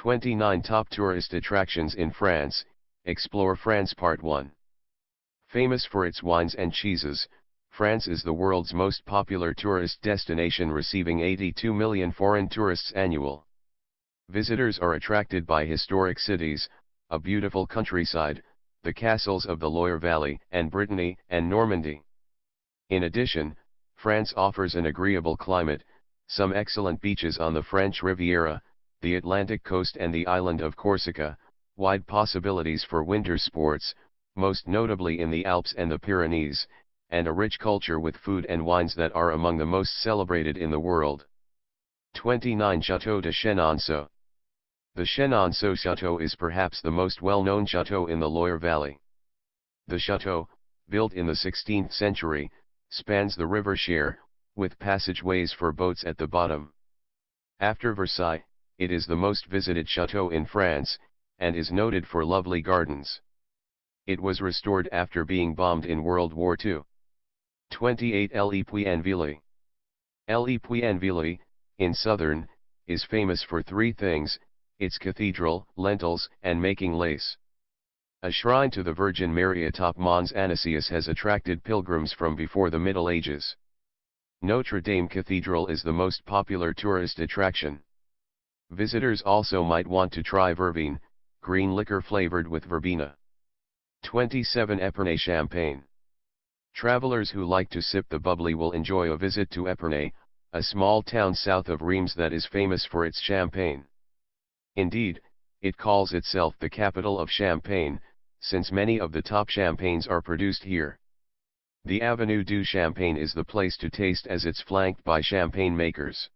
29 Top Tourist Attractions in France. Explore France Part 1. Famous for its wines and cheeses, France is the world's most popular tourist destination, receiving 82 million foreign tourists annual. Visitors are attracted by historic cities, a beautiful countryside, the castles of the Loire Valley and Brittany and Normandy. In addition, France offers an agreeable climate, some excellent beaches on the French Riviera, the Atlantic coast and the island of Corsica, wide possibilities for winter sports, most notably in the Alps and the Pyrenees, and a rich culture with food and wines that are among the most celebrated in the world. 29 Château de Chenonceau. The Chenonceau Château is perhaps the most well-known château in the Loire Valley. The château, built in the 16th century, spans the river Cher, with passageways for boats at the bottom. After Versailles, it is the most visited château in France, and is noted for lovely gardens. It was restored after being bombed in World War II. 28 Le Puy-en-Velay. Le Puy-en-Velay, in southern, is famous for three things: its cathedral, lentils, and making lace. A shrine to the Virgin Mary atop Mons Anicius has attracted pilgrims from before the Middle Ages. Notre Dame Cathedral is the most popular tourist attraction. Visitors also might want to try verveine, green liquor flavored with verbena. 27 Epernay Champagne. Travelers who like to sip the bubbly will enjoy a visit to Epernay, a small town south of Reims that is famous for its champagne. Indeed, it calls itself the capital of Champagne, since many of the top champagnes are produced here. The Avenue du Champagne is the place to taste, as it's flanked by champagne makers.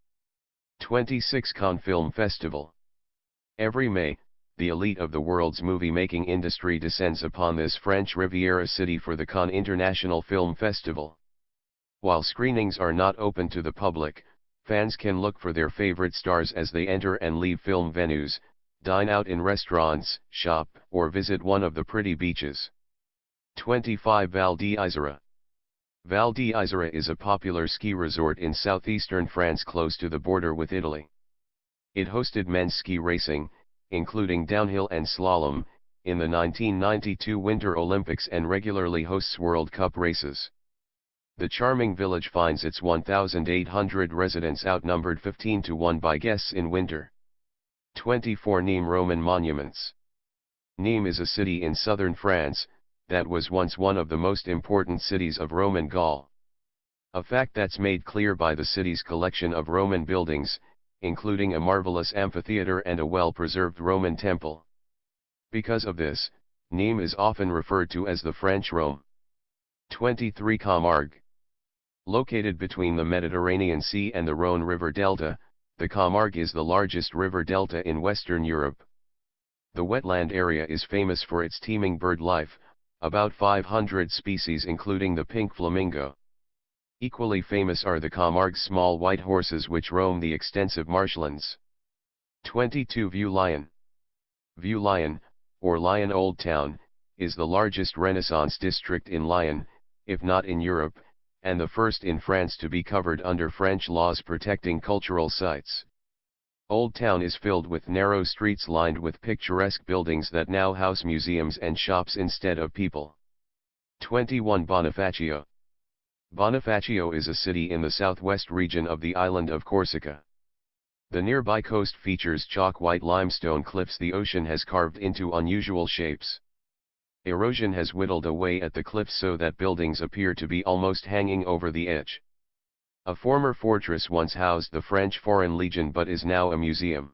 26 Cannes Film Festival. Every May, the elite of the world's movie-making industry descends upon this French Riviera city for the Cannes International Film Festival. While screenings are not open to the public, fans can look for their favorite stars as they enter and leave film venues, dine out in restaurants, shop, or visit one of the pretty beaches. 25 Val d'Isère. Val d'Isère is a popular ski resort in southeastern France close to the border with Italy. It hosted men's ski racing, including downhill and slalom, in the 1992 Winter Olympics and regularly hosts World Cup races. The charming village finds its 1,800 residents outnumbered 15-1 by guests in winter. 24 Nîmes Roman monuments. Nîmes is a city in southern France that was once one of the most important cities of Roman Gaul. A fact that's made clear by the city's collection of Roman buildings, including a marvelous amphitheater and a well-preserved Roman temple. Because of this, Nîmes is often referred to as the French Rome. 23 Camargue. Located between the Mediterranean Sea and the Rhône River Delta, the Camargue is the largest river delta in Western Europe. The wetland area is famous for its teeming bird life, about 500 species including the pink flamingo. Equally famous are the Camargue's small white horses which roam the extensive marshlands. 22 Vieux Lyon. Vieux Lyon, or Lyon Old Town, is the largest Renaissance district in Lyon, if not in Europe, and the first in France to be covered under French laws protecting cultural sites. Old Town is filled with narrow streets lined with picturesque buildings that now house museums and shops instead of people. 21 Bonifacio. Bonifacio is a city in the southwest region of the island of Corsica. The nearby coast features chalk-white limestone cliffs the ocean has carved into unusual shapes. Erosion has whittled away at the cliffs so that buildings appear to be almost hanging over the edge. A former fortress once housed the French Foreign Legion but is now a museum.